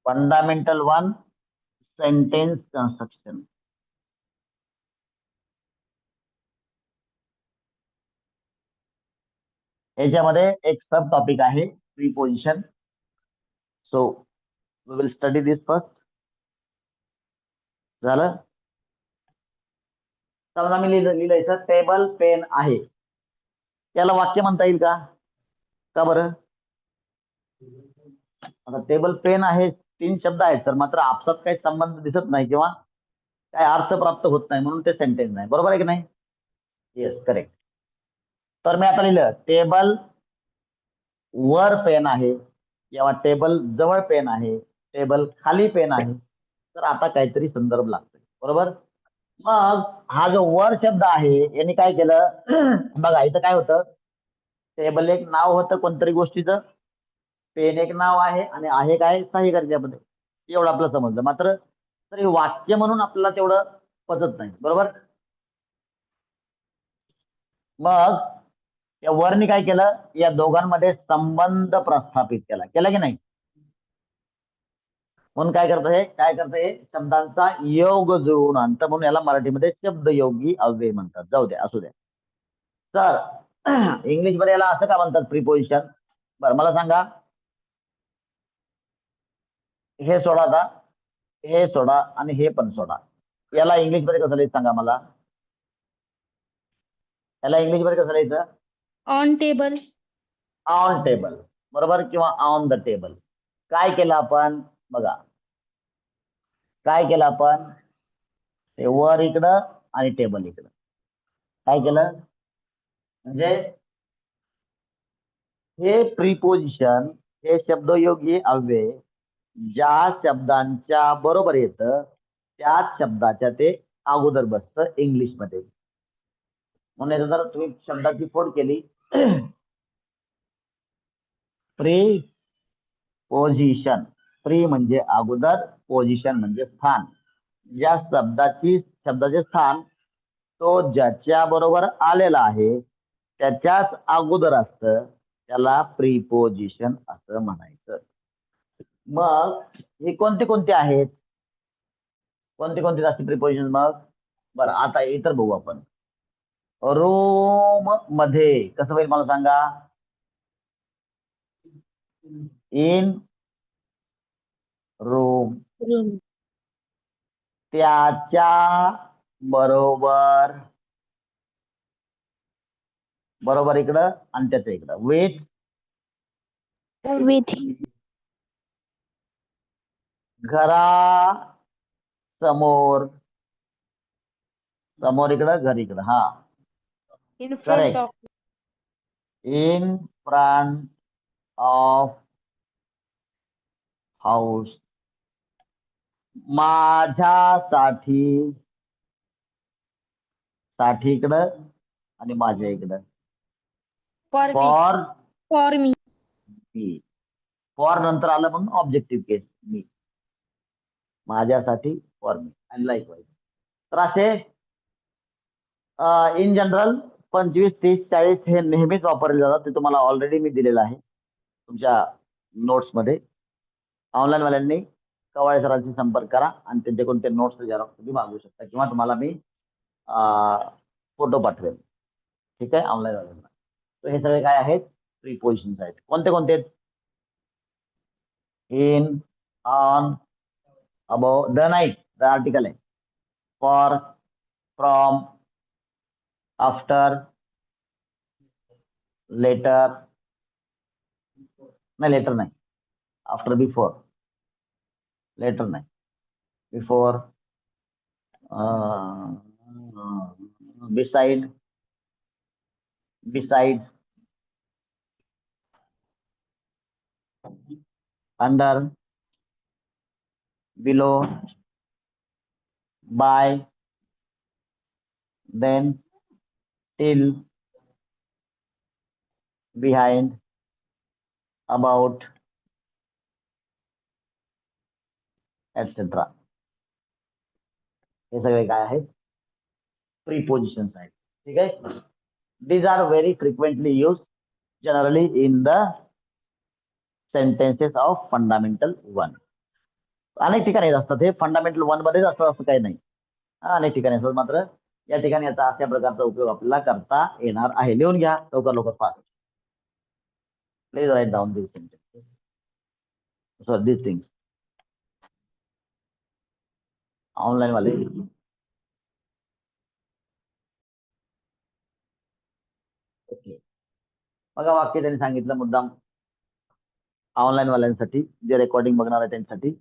Fundamental 1 sentence construction. याच्यामध्ये एक sub topic आहे preposition. So we will study this first. झालं. समजा मी लिहिलं इथं टेबल पेन आहे, त्याला वाक्य म्हणता येईल का? का बरं? आता टेबल पेन आहे 3 शब्द आहेत, तर मात्र आपसात काही संबंध दिसत नाही किंवा काय अर्थ प्राप्त होत नाही, म्हणून ते सेंटेन्स नाही. बरोबर आहे की नाही? Yes, correct. तर मी आता लिहिलं टेबल वर पेन आहे किंवा टेबल जवळ पेन आहे, टेबल खाली पेन आहे, तर आता काहीतरी संदर्भ लागतोय. बरोबर. मग हा जो वर शब्द आहे यांनी काय केलं बघा, इथं काय होतं, टेबल एक नाव होतं कोणतरी गोष्टीचं, पेन एक नाव आहे, आणि आहे काय सहाय्यक कर्त्यामध्ये, एवढं आपलं समजलं. मात्र तरी वाक्य म्हणून आपल्याला तेवढं पचत नाही. बरोबर. मग या वरनी काय केलं, या दोघांमध्ये संबंध प्रस्थापित केला की नाही? म्हणून काय करतं हे शब्दांचा योग जुळवून आणतं, म्हणून याला मराठीमध्ये शब्दयोगी अव्यय म्हणतात. जाऊ द्या, असू द्या. तर इंग्लिश मध्ये याला असं का म्हणतात, प्रीपोजिशन? बरं, मला सांगा. हे सोडा, आता हे सोडा आणि हे पण सोडा. याला इंग्लिश मध्ये कसं लिहायचं सांगा मला. याला इंग्लिश मध्ये कसं लिहायचं? On table. On table. बरोबर, किंवा ऑन द टेबल. काय केलं आपण बघा, काय केलं आपण, ते वर इकडं आणि टेबल इकडं. काय केलं म्हणजे हे प्रीपोजिशन, हे शब्दयोगी अव्यय ज्या शब्दांच्या बरोबर येतं त्याच शब्दाच्या ते अगोदर बसतं इंग्लिश मध्ये. म्हणून जर तुम्ही शब्दाची फोड केली प्री पोझिशन, प्री म्हणजे अगोदर, पोझिशन म्हणजे स्थान. ज्या शब्दाचे स्थान तो ज्याच्या बरोबर आलेला आहे त्याच्याच अगोदर असतं, त्याला प्रीपोजिशन असं म्हणायचं. मग हे कोणते कोणते आहेत, कोणते जास्त प्रीपोजिशन? मग बरं, आता इतर बघू आपण. रूम मध्ये कसं होईल मला सांगा. In room. त्याच्या बरोबर, बरोबर इकडं आणि त्याच्या इकडं. विथ घरा समोर, समोर इकडं, घर इकडं. हा, correct. In front of house. माझ्यासाठी, साठी इकडं आणि माझ्या इकडं. For me. फॉर नंतर आलं म्हणून ऑब्जेक्टिव्ह केस, मी, माझ्यासाठी, for me and like wise. तर असे इन जनरल 25, 30, 40 हे नेहमीच वापरले जातात. ते तुम्हाला ऑलरेडी मी दिलेलं आहे तुमच्या नोट्स मध्ये. ऑनलाईन वाल्यांनी कवाळे सरांशी संपर्क करा आणि त्यांच्याकडून ते नोट्स झेरॉक्स तुम्ही मागवू शकता, किंवा तुम्हाला मी फोटो पाठवेल. ठीक आहे, ऑनलाईन वाल्यांना. तर हे सगळे काय आहेत, प्रीपोजिशन्स आहेत. कोणते कोणते? In, on, above, the night, the article आहे. For, from, after, later, no later no, after, before, later no, before, beside, besides, under, below, by, than, till, behind, about, etcetera. हे सगळे काय आहेत, प्रीपोजिशन्स आहेत. ठीक आहे. These are very frequently used generally in the sentences of fundamental 1. अनेक ठिकाणी असतात, हे फंडामेंटल वन मध्येच असतात असं काही नाही. अनेक ठिकाणी असतात, मात्र या ठिकाणी याचा अशा प्रकारचा उपयोग आपल्याला करता येणार आहे. लिहून घ्या लवकर लवकर fast. Please write down this sentences, sorry this things. Online वाले ओके. बघा वाक्य त्यांनी सांगितलं मुद्दाम ऑनलाईन वाल्यांसाठी, जे रेकॉर्डिंग बघणार आहे त्यांच्यासाठी.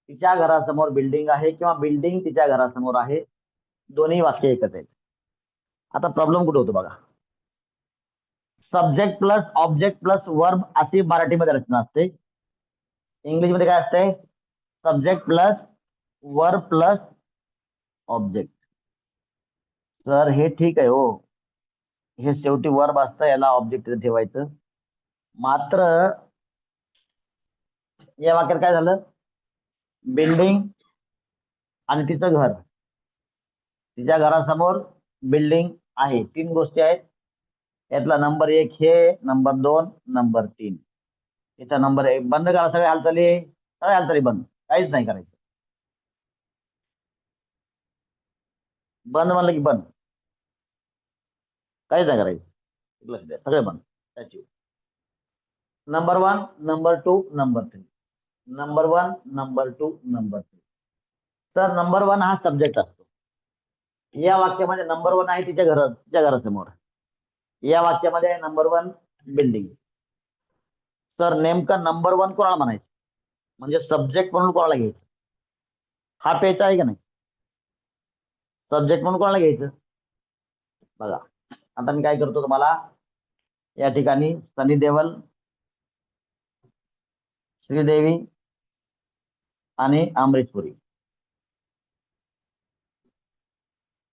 तिच्या घरासमोर बिल्डिंग आहे किंवा बिल्डिंग तिच्या घरासमोर आहे, दोन्ही वाक्य एकच आहेत. आता प्रॉब्लेम कुठे होतो बघा. Subject plus object plus verb अशी मराठीमध्ये रचना असते. इंग्लिशमध्ये काय असते? Subject plus verb plus object. Sir हे ठीक आहे हो, हे शेवटी वर्ब असतं, याला ऑब्जेक्ट ठेवायचं. मात्र या वाक्यात काय झालं? बिल्डिंग आणि तिचं घर, तिच्या घरासमोर बिल्डिंग आहे, तीन गोष्टी आहेत. यातला नंबर 1 हे, नंबर 2, नंबर 3. याचा नंबर 1 बंद करा सगळ्या हालचाली, सगळ्या हालचाली बंद, काहीच नाही करायचं. बंद म्हणलं की बंद, काहीच नाही करायचं. लक्ष द्या, सगळे बंद. त्याची number 1, number 2, number 3. Number 1, number 2, number 3. Sir number 1 हा सब्जेक्ट असतो. या वाक्यामध्ये नंबर 1 आहे तिच्या घरासमोर. या वाक्यामध्ये नंबर 1 बिल्डिंग. तर नेमकं नंबर 1 कोणाला म्हणायचं, म्हणजे सब्जेक्ट म्हणून कोणाला घ्यायचं? हा पेच आहे का नाही? सब्जेक्ट म्हणून कोणाला घ्यायचं बघा. आता मी काय करतो तुम्हाला, या ठिकाणी सनी देवल, श्रीदेवी आणि अमरीश पुरी,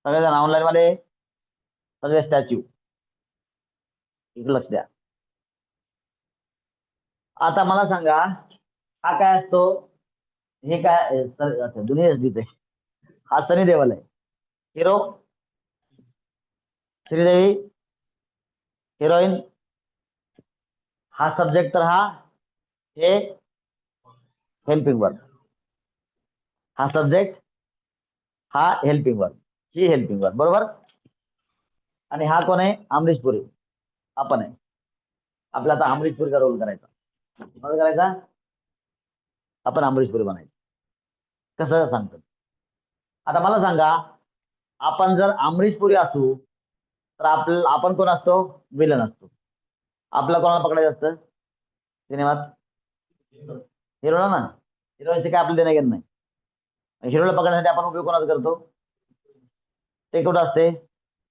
सगळेजण ऑनलाईन वाले, सगळे स्टॅच्यू. एक लक्ष द्या. आता मला सांगा, हा काय असतो? हे काय दुनिया दिसते. हा सनी देवल आहे, हिरो. श्रीदेवी हिरोईन. हा सब्जेक्ट, तर हा हे हेल्पिंग वर्ब. हा सब्जेक्ट, हा हेल्पिंग वर्ब, ही हेल्पिंग वर्ब, बरोबर. आणि हा कोण आहे? अमरीश पुरी. आपण आहे. आपला आता अमरीश पुरीचा रोल करायचा. रोल करायचा, आपण अमरीश पुरी बनायचं. कसं सांगतो? आता मला सांगा, आपण जर अमरीश पुरी असू तर आपण कोण असतो? विलन असतो. आपलं कोणाला पकडायचं असतं सिनेमात? हिरोला ना. हिरोशी काय आपलं देणं घेणं नाही. हिरोला पकडण्यासाठी आपण उपयोग कोणाचा करतो? ते कुठं असते?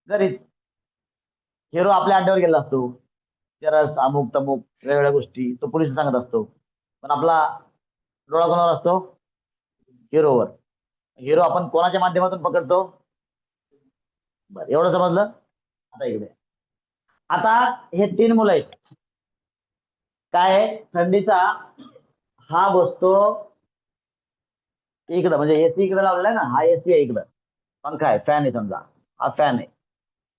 घरीच. हिरो आपल्या अड्ड्यावर गेला असतो, चरस अमुक तमुक वेगवेगळ्या गोष्टी तो पोलीस सांगत असतो, पण आपला डोळा कोणावर असतो? हिरोवर. हिरो आपण कोणाच्या माध्यमातून पकडतो? बरं, एवढं समजलं. आता इकडे, आता हे 3 मुलं आहेत. काय थंडीचा हा बसतो इकडं, म्हणजे एसी इकडे लावलेला आहे ना, हा एसी आहे इकडं, पंखा आहे, फॅन आहे समजा, हा फॅन आहे,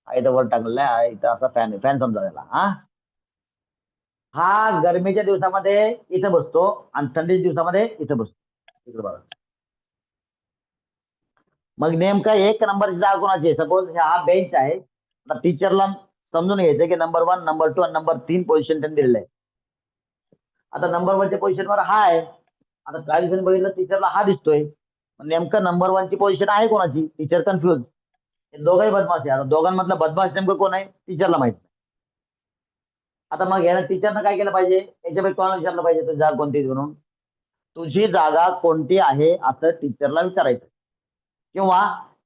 हा इथं वर टाकलेला आहे, इथं असा फॅन आहे, फॅन समजा त्याला. हा गरमीच्या दिवसामध्ये इथं बसतो आणि थंडीच्या दिवसामध्ये इथं बसतो. इकडे बघा. मग नेमका 1 नंबरची जागा कोणाची आहे? सपोज हा बेंच आहे. आता टीचरला समजून घ्यायचं की नंबर 1, नंबर 2 आणि नंबर 3 पोझिशन त्यांनी दिलेलं आहे. आता नंबर 1च्या पोझिशनवर हा आहे. आता काही दिवसांनी बघितलं टीचरला हा दिसतोय, नेमकं नंबर 1ची पोझिशन आहे कोणाची? Teacher confuse. हे दोघंही बदमाश आहे. आता दोघांमधला बदमाश नेमकं कोण आहे? टीचरला माहित. आता मग याला टीचरनं काय केलं पाहिजे? याच्यापैकी कोणाला विचारलं पाहिजे तुझी जागा कोणती म्हणून? तुझी जागा कोणती आहे असं टीचरला विचारायचं. किंवा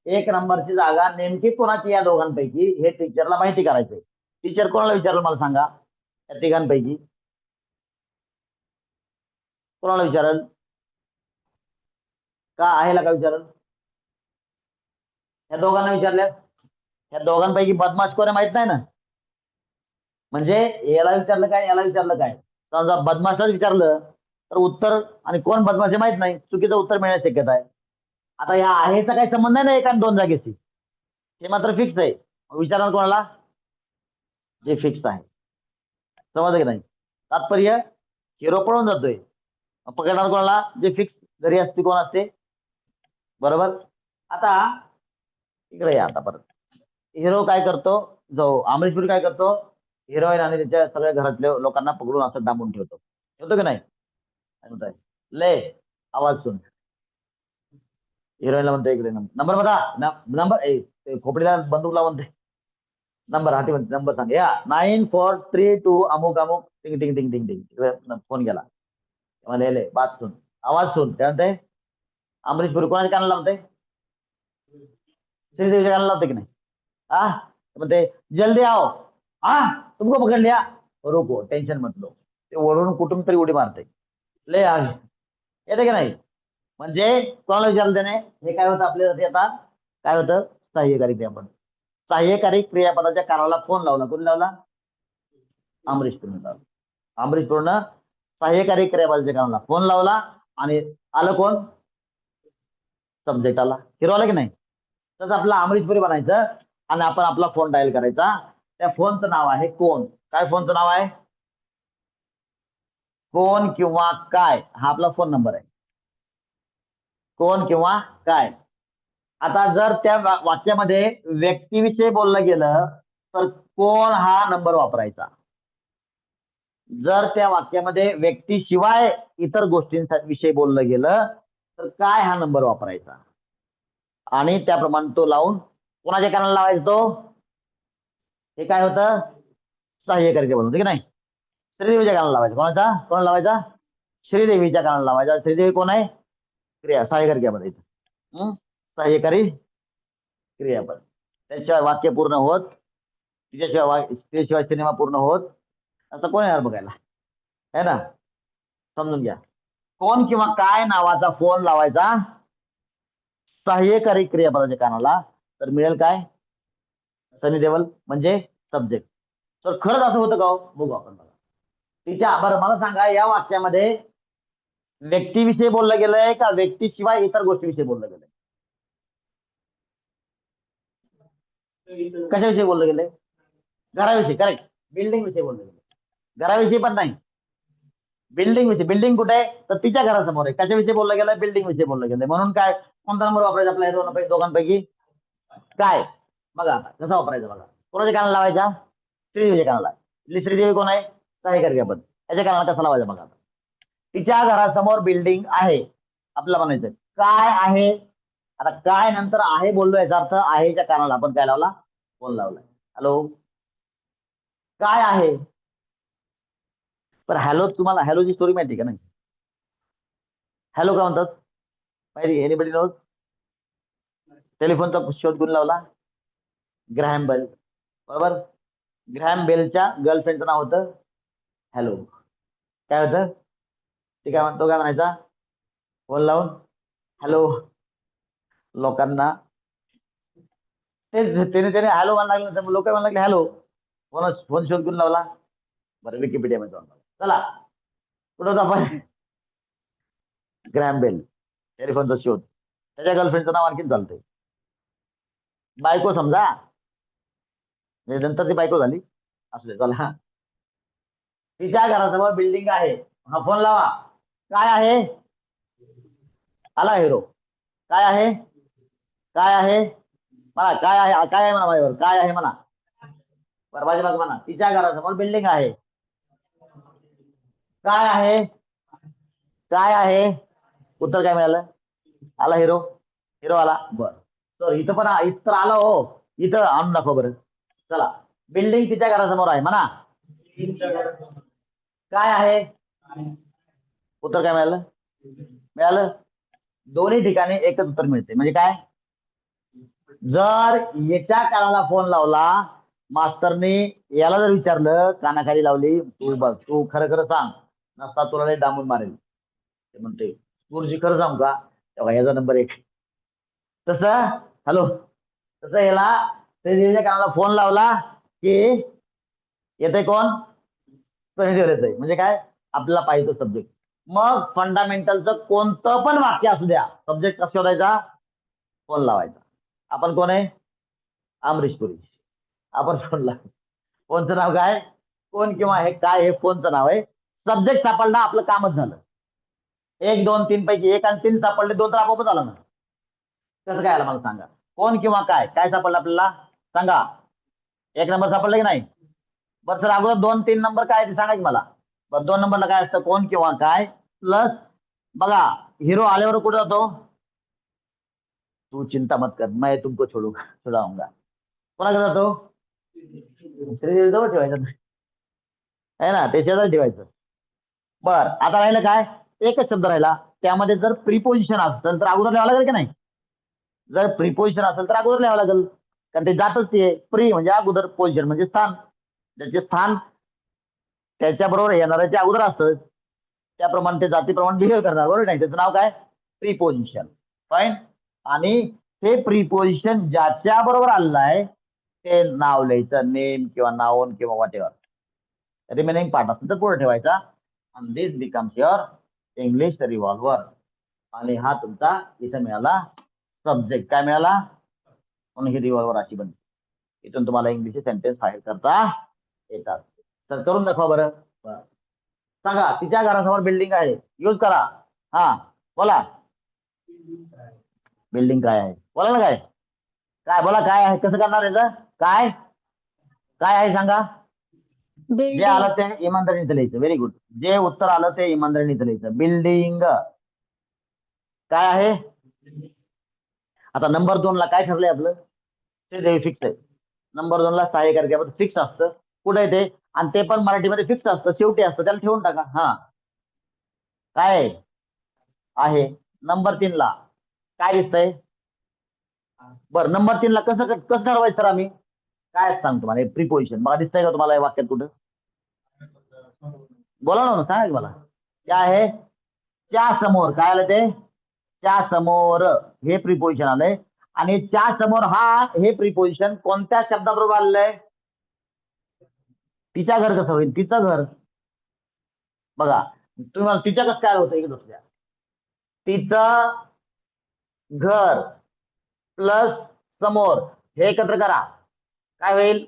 1 नंबरची जागा नेमकी कोणाची या दोघांपैकी हे टीचरला माहिती करायचंय. टीचर कोणाला विचारलं मला सांगा, या तिघांपैकी कोणाला विचारल? का आहेला का विचारल? या दोघांना विचारल्या. या दोघांपैकी बदमाश कोण माहित नाही ना. म्हणजे याला विचारलं काय, याला विचारलं काय, समजा बदमाशलाच विचारलं तर उत्तर, आणि कोण बदमाश आहे माहित नाही, चुकीचं उत्तर मिळण्याची शक्यता आहे. आता या आहेचा काही संबंध नाही ना 1 आणि 2 जागेशी, हे मात्र फिक्स आहे. विचारणार कोणाला? जे फिक्स आहे. समजलं की नाही? तात्पर्य हिरो पळून जातोय, पकडणार कोणाला? जे फिक्स घरी असते कोण असते? बरोबर. आता इकडे या आता परत. हिरो काय करतो? जो अमरीश पुरी काय करतो? हिरोईन आणि त्याच्या सगळ्या घरातल्या लोकांना पकडून असं डांबून ठेवतो. ठेवतो की नाही? काय म्हणताय? ले आवाज सुन. हिरोईनला म्हणते इकडे नंबर बघा. नंबर खोपडीला बंदूकला म्हणते नंबर हाती म्हणते नंबर सांग या 9432 अमुक अमुक टिंग टिंग टिंग टिंग टिंग फोन गेला. मला ले बात सुन आवाज सुन. काय म्हणते? अमरीश पुरी कोणाच्या कानाला लावते? श्रीदेवीच्या कानाला लावते की नाही? हा म्हणते जल्दी आओ. हा तुमको पकड लिया. रुको टेन्शन मत लो. ते ओढून कुठून तरी उडी मारते. ले आग येते की नाही? म्हणजे कोणाला विचारलं त्याने? हे काय होतं आपल्यासाठी आता? काय होतं? सहाय्यकारी क्रियापद. सहाय्यकारी क्रियापदाच्या कानाला फोन लावला. कोणी लावला? अमरीश पुरीने लावला. अमरीश पुरीनं सहाय्यकारी क्रियापदाच्या कानाला फोन लावला आणि आलं कोण? सब्जेक्ट आला. हिरो आला की नाही? तसं आपला अमरीश पुरी बनायचं आणि आपण आपला फोन डायल करायचा. त्या फोनचं नाव आहे कोण. काय फोनचं नाव आहे? कोण किंवा काय हा आपला फोन नंबर आहे. कोण किंवा काय. आता जर त्या वाक्यामध्ये व्यक्तीविषयी बोललं गेलं तर कोण हा नंबर वापरायचा. जर त्या वाक्यामध्ये व्यक्तीशिवाय इतर गोष्टींविषयी बोललं गेलं तर काय हा नंबर वापरायचा. आणि त्याप्रमाणे तो लावून कोणाच्या कानाला लावायचा तो? हे काय होतं? सहाय्यकारी बोलतो की नाही? श्रीदेवीच्या कानाला लावायचा. कोणाला लावायचा? श्रीदेवीच्या कानाला लावायचा. श्रीदेवी कोण आहे? क्रिया सहाय्यकारी क्रियापद आहे. सहाय्यकारी क्रियापद. त्याशिवाय वाक्य पूर्ण होत. तिच्याशिवाय सिनेमा पूर्ण होत. असं कोण येणार बघायला? है ना? समजून घ्या. कोण किंवा काय नावाचा फोन लावायचा सहाय्यकारी क्रियापदाच्या कानाला तर मिळेल काय? सनी देवल म्हणजे सब्जेक्ट. तर खरंच असं होतं का हो? बघू आपण बघा. तिच्या बरं मला सांगा या वाक्यामध्ये व्यक्तीविषयी बोललं गेलंय का व्यक्तीशिवाय इतर गोष्टीविषयी बोललं गेलंय? कशाविषयी बोललं गेलंय? घराविषयी. करेक्ट. बिल्डिंग विषयी बोललं गेलं. घराविषयी पण नाही. बिल्डिंग विषयी. बिल्डिंग कुठे आहे? तर तिच्या घरासमोर आहे. कशाविषयी बोललं गेलं? बिल्डिंग विषयी बोललं गेलंय. म्हणून काय कोणता नंबर वापरायचा आपल्या दोघांपैकी? काय? बघा आता कसा वापरायचा बघा. कोणाच्या कानाला लावायचा? श्रीदेवीच्या कानाला. श्रीदेवी कोण आहे? सहाय्यकारी क्रियापद. त्याच्या कानाला कसा लावायचा बघा. तिच्या घरासमोर बिल्डिंग आहे. आपल्याला म्हणायचं काय आहे? आता काय नंतर आहे बोललो याचा अर्थ आहेच्या कानाला आपण काय लावला? फोन लावलाय. हॅलो काय आहे? पण हॅलो तुम्हाला हॅलोची स्टोरी माहिती का नाही? हॅलो काय म्हणतात माहिती? Anybody knows? टेलिफोनचा शोध कोणी लावला? Graham Bell. बरोबर. ग्रॅहम बेलच्या गर्लफ्रेंडचं नाव होतं हॅलो. काय होतं ते? काय म्हणतो? काय म्हणायचा फोन लावून? हॅलो. लोकांना तेच त्याने हॅलो म्हणायला लागलं. लोक म्हणायला लागले हॅलो. फोन शोध कोणी लावला? बरं विकिपीडिया मध्ये जाऊन चला कुठं होतो आपण? Graham bell. टेलिफोनचा शोध. त्याच्या गर्लफ्रेंडचं नाव आणखीन चालतंय. बायको समजा नंतर ती बायको झाली असू दे चला. तिच्या घरासमोर बिल्डिंग आहे. हा फोन लावा. काय आहे? आला हिरो. काय आहे? काय आहे म्हणा. काय आहे? काय आहे म्हणा माझ्यावर. काय आहे म्हणा. बरं माझ्या म्हणा. तिच्या घरासमोर बिल्डिंग आहे. काय आहे? काय आहे? उत्तर काय मिळालं? आला हिरो. हिरो आला. बर तर इथं पण इथं आलं हो. इथं आणून दाखव बरं. चला बिल्डिंग तिच्या घरासमोर आहे म्हणा. काय आहे? उत्तर काय मिळालं? मिळालं. दोन्ही ठिकाणी एकच उत्तर मिळते. म्हणजे काय? जर याच्या कानाला फोन लावला मास्तरने याला जर विचारलं कानाखाली लावली तू बघ तू खरं खरं सांग नसता तुला लय डांबून मारेल. ते म्हणते गुरुजी खरं सांगू का? तेव्हा याचा नंबर 1. तसं हॅलो तसं याला श्रीदेवीच्या कानाला फोन लावला की येते कोण? येते. म्हणजे काय? आपल्याला पाहिजे सब्जेक्ट. मग फंडामेंटलचं कोणतं पण वाक्य असू द्या सब्जेक्ट कसं शोधायचा? फोन लावायचा. आपण कोण आहे? अमरीश पुरी. आपण फोन लाव. फोनचं नाव काय? कोण किंवा हे काय हे फोनचं नाव आहे. सब्जेक्ट सापडला आपलं कामच झालं. 1 2 3 पैकी 1 आणि 3 सापडले, 2 तर आपोआपच आलं ना. कसं काय आलं मला सांगा. कोण किंवा काय काय सापडलं आपल्याला सांगा. 1 नंबर सापडला की नाही. बरं सर अगोदर 2 3 नंबर काय ते सांगा की मला. बरं 2 नंबरला काय असतं कोण किंवा काय प्लस बघा हिरो आल्यावर कुठे जातो. तू चिंता मत कर मैं तुमको छुड़ाऊंगा. कोणाकडे जातो. श्रीदेवी जवळ ठेवायचं आहे ना ते शेजारी ठेवायचं. बर आता राहिलं काय एकच शब्द राहिला. त्यामध्ये जर प्रिपोजिशन असेल तर अगोदर लिहावं लागेल की नाही. जर प्रिपोजिशन असेल तर अगोदर लिहावं लागेल. कारण ते जातच ते प्री म्हणजे अगोदर पोझिशन म्हणजे स्थान. ज्याचे स्थान त्याच्याबरोबर येणाऱ्याचे अगोदर असतं. त्याप्रमाणे ते जातीप्रमाणे बिहेव करणार बरोबर नाही. त्याचं नाव काय प्रिपोजिशन. फाईन. आणि हे प्रिपोजिशन ज्याच्या बरोबर आलेलं आहे ते नाव लिहायचं नेम किंवा नाउन किंवा वॉट एव्हर. रिमेनिंग पार्ट असेल तर पुढे ठेवायचा. आणि दिस बिकम्स युअर इंग्लिश रिव्हॉल्वर. आणि हा तुमचा इथं मिळाला सब्जेक्ट. काय मिळाला म्हणून ही रिव्हॉल्वर अशी बनते. इथून तुम्हाला इंग्लिश सेंटेन्स फायर करता येतात. तर करून दाखवा बरं. सांगा तिच्या घरासमोर बिल्डिंग आहे यूज करा. हा बोला बिल्डिंग काय आहे बोला ना काय काय बोला काय आहे कसं करणार याचं काय काय आहे सांगा. जे Building. आलं ते इमानदारीने लिहायचं. Very good. जे उत्तर आलं ते इमानदारीने लिहायचं. बिल्डिंग काय आहे. आता नंबर 2 ला काय ठरलंय आपलं ते फिक्स आहे. नंबर 2 ला सहाय्यकारी फिक्स असतं. कुठे ते आणि ते पण मराठीमध्ये फिक्स असतं शेवटी असतं त्याला ठेवून टाका. हा काय आहे. नंबर 3 ला काय दिसतंय. बरं नंबर 3 ला कसं कसं ठरवायचं सर आम्ही काय सांगतो तुम्हाला प्रिपोजिशन बघा दिसतंय का तुम्हाला या वाक्यात कुठं. बोला ना सांगा की मला काय आहे. च्या समोर काय आलं ते च्या समोर हे प्रिपोजिशन आलंय. आणि च्या समोर हा हे प्रिपोजिशन कोणत्या शब्दाबरोबर आलेलं आहे. तिच्या घर कसं होईल तिचं घर. बघा तुम्हाला तिच्या कसं काय होतं एक दुसऱ्या तिचं घर प्लस समोर हे एकत्र करा काय होईल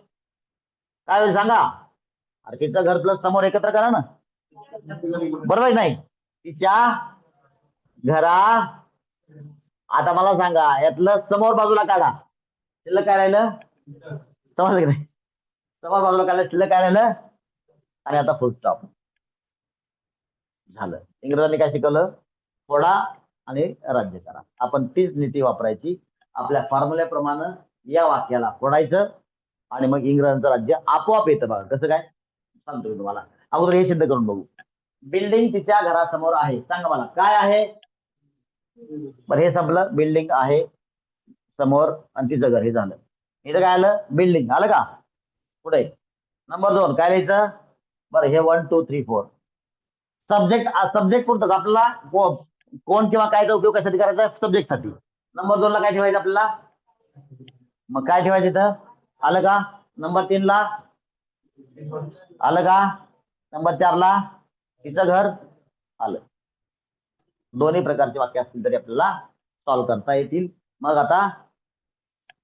काय होईल सांगा. अरे तिचं घर प्लस समोर एकत्र करा ना बरोबर नाही. तिच्या घरा आता मला सांगा यातलं समोर बाजूला काढा शिल्लक काय राहिलं समजलं की नाही. समोर बाजूला काढलं शिल्लक काय राहिलं. आणि आता फुल स्टॉप झालं. इंग्रजांनी काय शिकवलं फोडा आणि राज्य करा. आपण तीच नीती वापरायची. आपल्या फॉर्म्युल्याप्रमाणे या वाक्याला फोडायचं आणि मग इंग्रजांचं राज्य आपोआप येतं. बघा कसं काय सांगतो तुम्हाला. अगोदर हे सिद्ध करून बघू. बिल्डिंग तिच्या घरासमोर आहे सांगा मला काय आहे. बरं हे संपलं. बिल्डिंग आहे समोर आणि तिचं घर हे झालं. इथं काय आलं बिल्डिंग आलं का पुढे. नंबर 2 काय लिहायचं. बरं हे 1 2 3 4 सब्जेक्ट पुरतं आपल्याला कोण किंवा कायचा उपयोग कशासाठी करायचा सब्जेक्टसाठी. नंबर 2 ला काय ठेवायचं आपल्याला मग काय ठेवायचं इथं आलं का. नंबर 3 ला आलं का. नंबर 4 ला तिचं घर आलं. दोन्ही प्रकारचे वाक्य असतील तरी आपल्याला सॉल्व्ह करता येतील. मग आता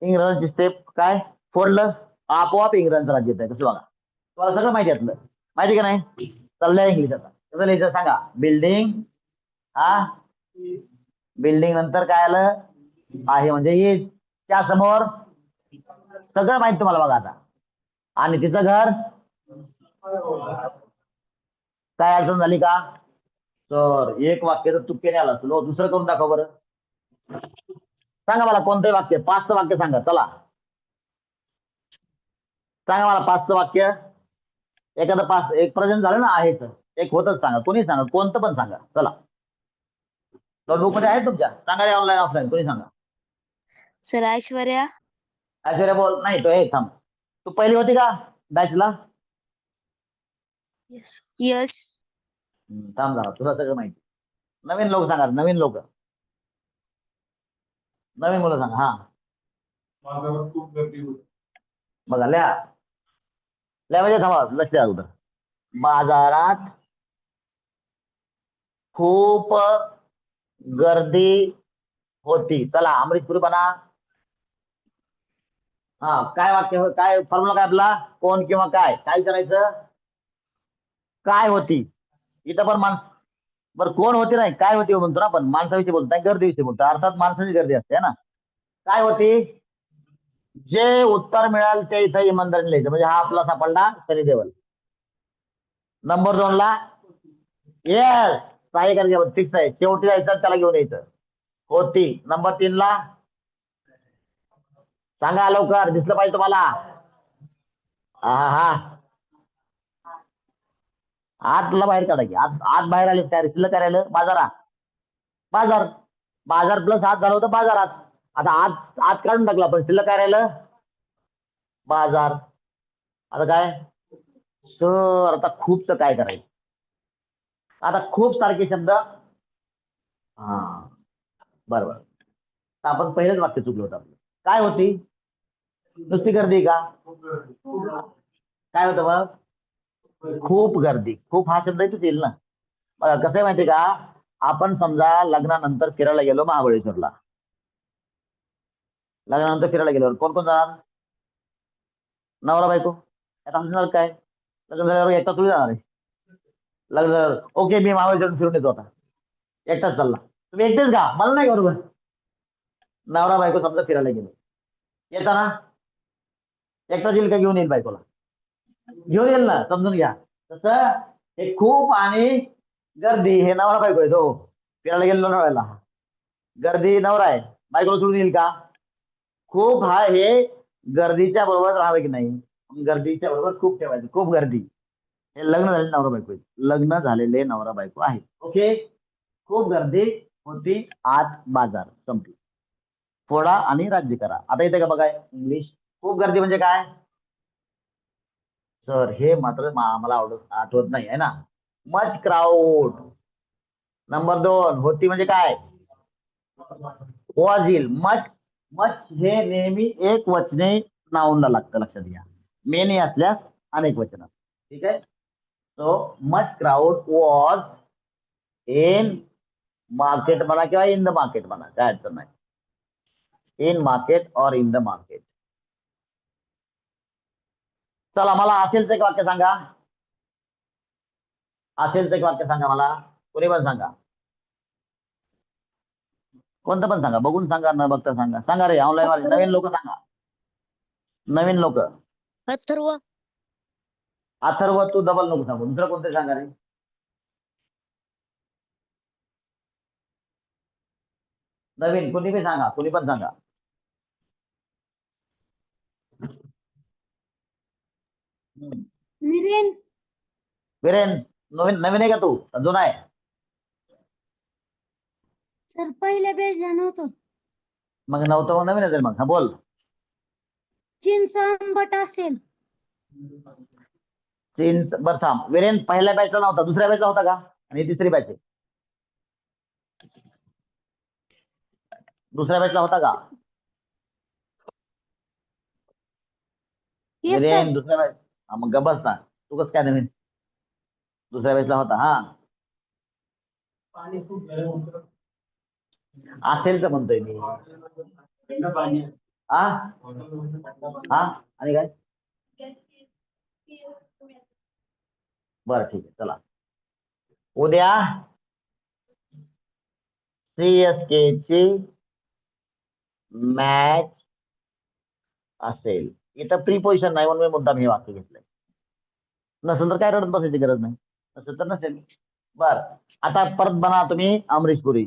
इंग्रजांची स्टेप काय फोडलं आपोआप इंग्रजांचं राज्य येत आहे. कसं बघा तुम्हाला सगळं माहिती यातलं माहिती का नाही. चाललंय इंग्लिश आता कसं लिहायचं सांगा. बिल्डिंग हा बिल्डिंग नंतर काय आलं आहे म्हणजे हे त्या समोर सगळं माहिती तुम्हाला बघा आता. आणि तिचं घर काय अडचण झाली का. तर एक वाक्य तर तुक्केने आलं असतं. दुसरं करून दाखवा बरं. सांगा मला कोणतंही वाक्य 5चं वाक्य सांगा चला. सांगा मला 5चं वाक्य. एखादं 5 एक प्रेझेंट झालं ना आहे तर एक होतच सांगा कोणी सांगा कोणतं पण सांगा चला. नोटबुक मध्ये आहे तुमच्या सांगा ऑनलाईन ऑफलाईन कोणी सांगा. सर ऐश्वर्या. ऐश्वर्या बोल नाही तो हे थांब तू पहिली होती का बॅचला. यश. थांब झाला तुला सगळं माहिती. नवीन लोक सांगा नवीन लोक नवीन मुलं सांगा. हा बघा लिहा लिहा म्हणजे थांबा लक्ष द्या अगोदर. बाजारात खूप गर्दी होती. चला अमरीशपुरी बना. हा काय वाक्य काय फॉर्म्युला काय आपला कोण किंवा काय काय करायचं काय होती. इथं पण बरं कोण होते नाही काय होते म्हणतो ना आपण माणसाविषयी बोलतो नाही गर्दीविषयी बोलतो अर्थात माणसाची गर्दी असते है ना. काय होती जे उत्तर मिळाल ते इथं इमानदारीने लिहायचं म्हणजे हा आपला सापडला सनी देवल. नंबर 2 ला येस काय करायचं फिक्स आहे शेवटी जायचं त्याला घेऊन यायचं होती. नंबर 3 ला सांगा लवकर दिसलं पाहिजे तुम्हाला. हा हा आतला बाहेर काढा की आत आत बाहेर आले काय दिसलं करायला बाजारात बाजार बाजार प्लस आत झालं होतं बाजारात. आता आत आत काढून टाकला पण शिल्लक काय राहिलं बाजार. आता काय सर आता खूपच काय करायचं आता खूप सारखे शब्द हा बरोबर. तर आपण पहिलंच वाक्य चुकलं होतं आपलं. काय होती नुसती गर्दी का काय होतं मग खूप गर्दी खूप हा शब्द इथेच येईल ना. बघा कसं आहे माहितीये का आपण समजा लग्नानंतर फिरायला गेलो महाबळेश्वरला. लग्नानंतर फिरायला गेल्यावर कोण कोण जाणार नवरा बायको. आता असणार काय लग्न झाल्यावर एकटा तुम्ही जाणार आहे. लग्न झाल्यावर ओके मी महाबळेश्वर फिरून येतो आता एकटाच चालला तुम्ही एकटेच का मला नाही बरोबर. नवरा बायको समजा फिरायला गेलो येताना एकटाच येईल का घेऊन येईल बायकोला घेऊन येईल ना समजून घ्या. तसं हे खूप आणि गर्दी हे नवरा बायको आहे तो फिरायला गेलो नवऱ्याला गर्दी नवरा आहे बायकोला सोडून येईल का खूप हा हे गर्दीच्या बरोबर राहावे की नाही. गर्दीच्या बरोबर खूप ठेवायचं खूप गर्दी हे लग्न झालेले नवरा बायको आहेत. लग्न झालेले नवरा बायको आहेत ओके. खूप गर्दी होती आत बाजार संपली. फोडा आणि राज्य करा. आता इथे का बघा इंग्लिश खूप गर्दी म्हणजे काय सर हे मात्र मला आठवत नाही आहे ना. Much crowd. नंबर 2 होती म्हणजे काय वॉज येईल मच मच हे नेहमी एक वचने नाऊनला लागतं लक्षात घ्या. मेनी असल्यास अनेक वचन असतं ठीक आहे. So much crowd was in market म्हणा किंवा इन द मार्केट म्हणा काय अडचण नाही. इन मार्केट और इन द मार्केट. चला मला असेलचं एक वाक्य सांगा. असेलचं एक वाक्य सांगा मला कोणी पण सांगा कोणतं पण सांगा बघून सांगा न बघता सांगा सांगा रे ऑनलाईन वाले नवीन लोक सांगा नवीन लोक. अथर्व. अथर्व तू डबल नको सांगू दुसरं कोणतं सांगा रे. नवीन कोणी पण सांगा कोणी पण सांगा. विरेन. वीरेन नवीन नवीन आहे का तू जुना आहे. सर पहिल्या पेजला नव्हतं. मग नव्हतं मग नवीन असेल मग हा बोल. चिंच आंबट असेल. तीन बरं थांब वीरेन पहिल्या बॅचला नव्हता दुसऱ्या बॅचला होता का आणि ही तिसरी बॅच आहे. दुसऱ्या बॅचला होता का येस वीरेन सर. दुसऱ्या बॅच हा मग गप्प बस ना तू कसं काय नवीन दुसऱ्या बॅचला होता हा असेल तर म्हणतोय मी हा हा आणि काय बरं ठीक आहे चला उद्या CSK ची मॅच असेल. इथं प्रीपोजिशन नाही म्हणून मी मुद्दाम हे वाक्य घेतलंय. नसेल तर काय रडत बसायची गरज नाही नसेल तर नसेल. बर आता परत बना तुम्ही अमरीश पुरी.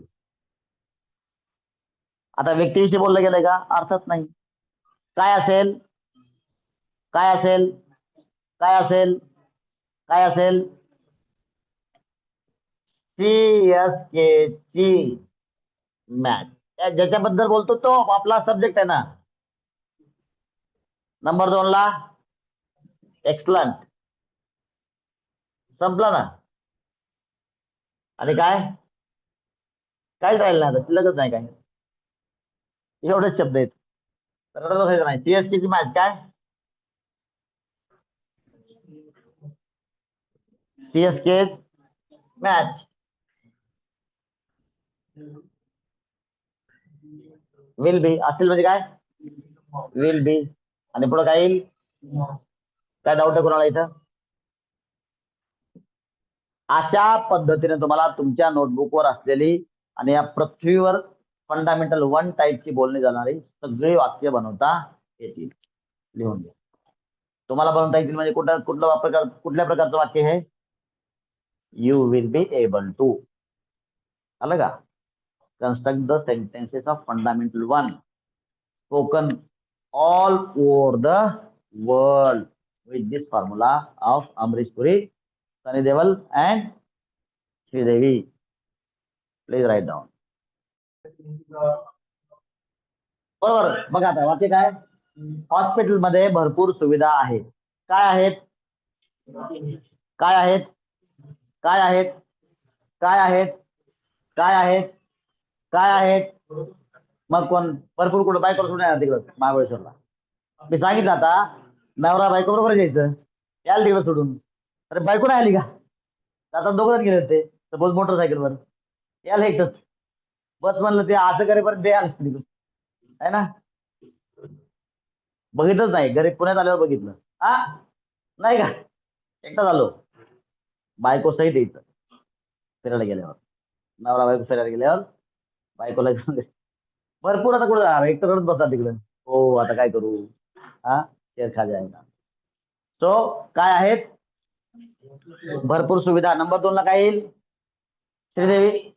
आता व्यक्तीविषयी बोललं गेलंय का अर्थात नाही. काय असेल काय असेल काय असेल काय असेल CSK ची मॅच ज्याच्याबद्दल बोलतो तो आपला सब्जेक्ट आहे ना. नंबर 2 ला एक्सलंट संपला ना. आणि काय काहीच राहिलं नाही आता शिल्लकच नाही काय एवढेच शब्द आहेत. रडत बसायचं नाही. CSK ची मॅच काय CSK मॅच विल बी असेल म्हणजे काय विल बी आणि पुढे काय येईल काय डाऊट आहे कोणाला इथं अशा पद्धतीने तुम्हाला तुमच्या नोटबुकवर असलेली आणि या पृथ्वीवर फंडामेंटल 1 टाईपची बोलली जाणारी सगळी वाक्य बनवता येतील. लिहून घ्या. तुम्हाला बनवता येतील म्हणजे कुठल्या प्रकारचं वाक्य हे? You will be able to. आलं का? Construct the sentences of fundamental 1 spoken all over the world with this formula of Amrish Puri, Sunny Deol and Sridevi. Please write down. बरोबर. बघा आता वाक्य काय? हॉस्पिटलमध्ये भरपूर सुविधा आहेत. काय आहेत? काय आहेत? काय आहेत? काय आहेत? काय आहेत? काय आहेत? मग कोण? भरपूर कुठं? बायको सोडून येणार तिकडं महाबळेश्वरला. मी सांगितलं आता नवरा बायको बरोबर जायचं. याल तिकडं सोडून. अरे बायको नाही आली का? आता दोघं जण गेले होते सपोज मोटरसायकलवर. याल एकच. बस म्हणलं ते असं करेपर्यंत ते आलं तिकडून. आहे ना? बघितलंच नाही. घरी पुण्यात आल्यावर बघितलं. हा नाही का? एकटा झालो. बायको सहित यायचं फिरायला गेल्यावर. नवरा बायको फिरायला गेल्यावर बायकोला घेऊन भरपूर. आता कुठं जाणार? एकटं रडत बसतात तिकडं. हो आता काय करू? हा शेर खा जायला. सो काय आहेत? भरपूर सुविधा. नंबर 2 ला काय येईल? श्रीदेवी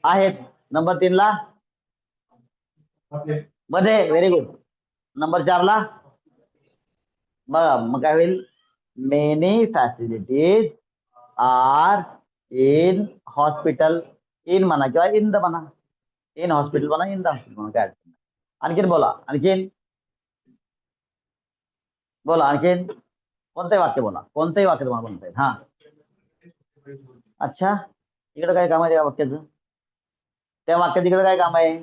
आहेत. नंबर 3 ला मध्ये. Very good. नंबर 4 ला बघा मग काय होईल? Many facilities are in hospital. In म्हणा किंवा इन द म्हणा. इन हॉस्पिटल म्हणा, इन द हॉस्पिटल म्हणा, काय अडचण नाही. आणखीन बोला. आणखीन बोला. आणखीन कोणतंही वाक्य बोला. कोणतंही वाक्य तुम्हाला म्हणता येईल. हा अच्छा इकडे काय काम आहे त्या वाक्याचं? त्या वाक्यात इकडे काय काम आहे?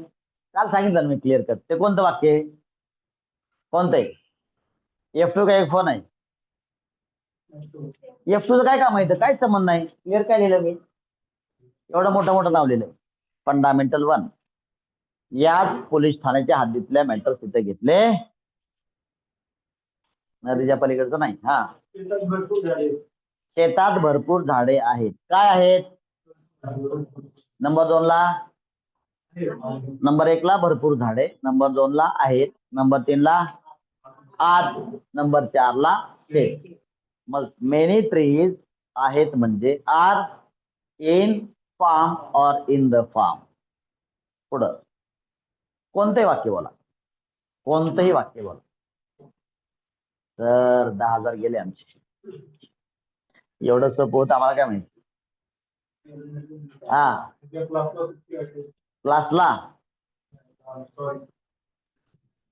काल सांगितलं ना मी क्लिअर कट. ते कोणतं वाक्य आहे? कोणतं आहे? F2 का F1 आहे? F2चं काय काम आहे? काय संबंध नाही. क्लिअर काय लिहिलं मी? एवढं मोठं नाव लिहिलंय. फंडामेंटल 1. याच पोलीस ठाण्याच्या हद्दीतल्या मॅटर्स तिथे घेतले. नदीच्या पलीकडचं नाही. हा शेतात भरपूर झाडे आहेत. काय आहेत? नंबर 2 ला नंबर 1 ला भरपूर झाडे. नंबर 2 ला आहेत. नंबर 3 ला आठ. नंबर 4 ला शेत. मग मेनी ट्रीज आहेत म्हणजे आर इन फार्म और इन द फार्म. पुढं कोणतंही वाक्य बोला. कोणतंही वाक्य बोला. तर 10,000 गेले आमचे. एवढं सोपं होतं आम्हाला काय माहिती. हा क्लासला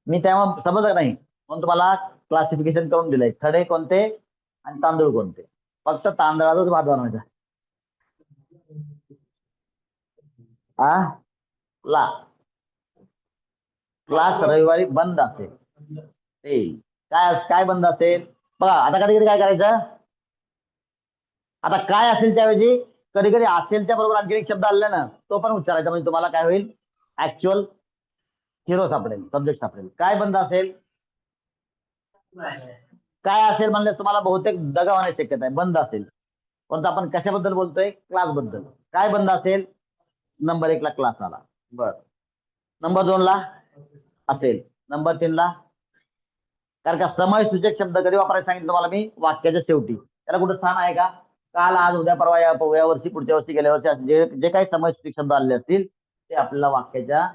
मी तेव्हा समजलं नाही म्हणून तुम्हाला क्लासिफिकेशन करून दिलंय. खडे कोणते आणि तांदूळ कोणते. फक्त तांदळाचाच भात बनवायचा. ला क्लास रविवारी बंद असेल. ते काय बंद असेल बघा. आता कधी कधी काय करायचं? आता काय असेल त्याऐवजी कधी कधी असेलच्या बरोबर आणखी एक शब्द आलेला ना तो पण उच्चारायचा. म्हणजे तुम्हाला काय होईल? ऍक्च्युअल हिरो सापडेल, सब्जेक्ट सापडेल. काय बंद असेल? काय असेल म्हणलं तुम्हाला बहुतेक दगा होण्याची शक्यता आहे. बंद असेल. परंतु आपण कशाबद्दल बोलतोय? क्लास बद्दल. काय बंद असेल? नंबर 1 ला क्लास आला. बर. नंबर 2 ला असेल. नंबर 3 ला कारण का समय सूचक शब्द कधी वापरायला सांगितलं तुम्हाला मी? वाक्याच्या शेवटी. त्याला कुठं स्थान आहे का? काल, आज, उद्या, परवा, या वर्षी, पुढच्या वर्षी, गेल्या वर्षी जे काही समय सूचक शब्द आलेले असतील ते आपल्याला वाक्याच्या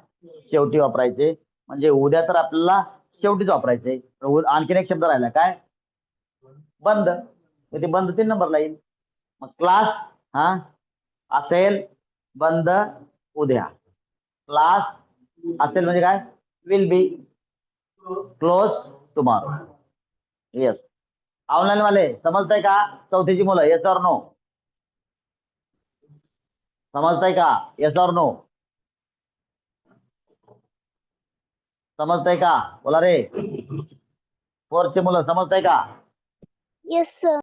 शेवटी वापरायचे. म्हणजे उद्या तर आपल्याला शेवटीच वापरायचे. आणखीन एक शब्द राहिला काय? बंद. ते बंद 3 नंबरला येईल. मग क्लास असेल बंद उद्या. क्लास असेल म्हणजे काय? Will be close tomorrow. Yes. Online वाले समजताय का? चौथीची मुलं येस और नो? समजताय का? येस और नो? समजताय का? बोला रे. 4ची मुलं समजताय का? Yes sir.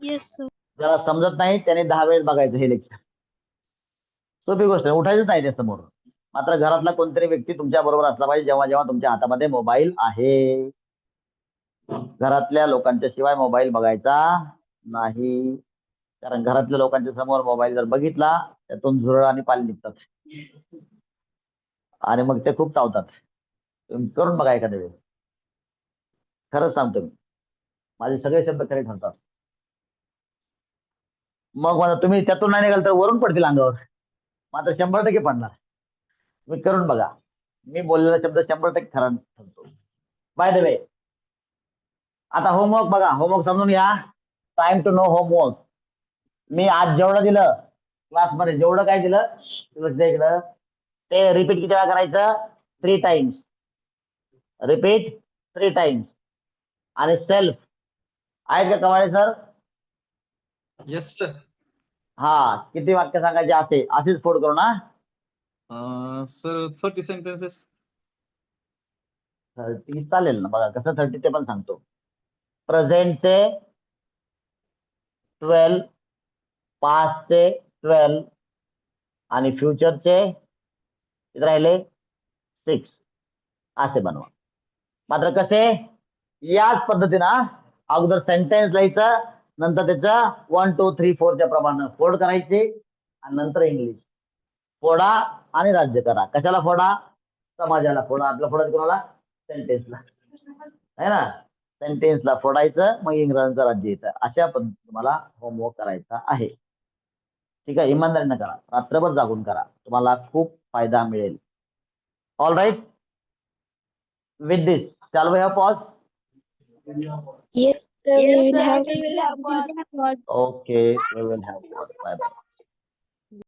Yes sir. ज्याला समजत नाही त्याने 10 वेळेस बघायचं हे लेक्चर. सोपी गोष्ट आहे. उठायचंच नाही त्या समोर. मात्र घरातला कोणतरी व्यक्ती तुमच्या बरोबर असला पाहिजे जेव्हा जेव्हा तुमच्या हातामध्ये मोबाईल आहे. घरातल्या लोकांच्या शिवाय मोबाईल बघायचा नाही. कारण घरातल्या लोकांच्या समोर मोबाईल जर बघितला त्यातून झुरळ आणि पाल निघतात आणि मग ते खूप चावतात. तुम्ही करून बघा एखाद्या वेळेस. खरंच सांगतो मी, माझे सगळे शब्द खरे ठरतात. मग मला तुम्ही त्यातून नाही निघाल तर वरून पडतील अंगावर, मात्र 100% पडणार. तुम्ही करून बघा. मी बोललेला शब्द 100% खरा ठरतो. बाय द वे, आता होमवर्क बघा. होमवर्क समजून घ्या. Time to no homework. मी आज जेवढं दिलं क्लासमध्ये, जेवढं काय दिलं इकडं, ते रिपीट किती वेळा करायचं? 3 टाइम्स. Repeat 3 times. आणि सेल्फ आहेत का कमाळे सर? Yes sir. हा, किती वाक्य सांगायचे असेच फोड करू ना. Sir 30 sentences. 30 चालेल ना. बघा कसं 30 ते पण सांगतो. प्रेझेंटचे 12, पास्टचे 12 आणि फ्युचरचे किती राहिले? 6. असे बनवा. मात्र कसे? याच पद्धतीनं अगोदर सेंटेन्स लिहायचं, नंतर त्याचं 1 2 3 4 च्या प्रमाणे फोड करायचे आणि नंतर इंग्लिश. फोडा आणि राज्य करा. कशाला फोडा? समाजाला फोडा. आपला फोडायचं कोणाला? सेंटेन्सला, है ना. सेंटेन्सला फोडायचं, मग इंग्रजांचं राज्य येतं. अशा पद्धतीने तुम्हाला होमवर्क करायचा आहे. ठीक आहे, इमानदारीनं करा, रात्रभर जागून करा, तुम्हाला खूप फायदा मिळेल. All right. With this shall we have pause? Yes, sir. We Yes, will sir. have. We will have pause. Okay, we will have pause. Bye bye.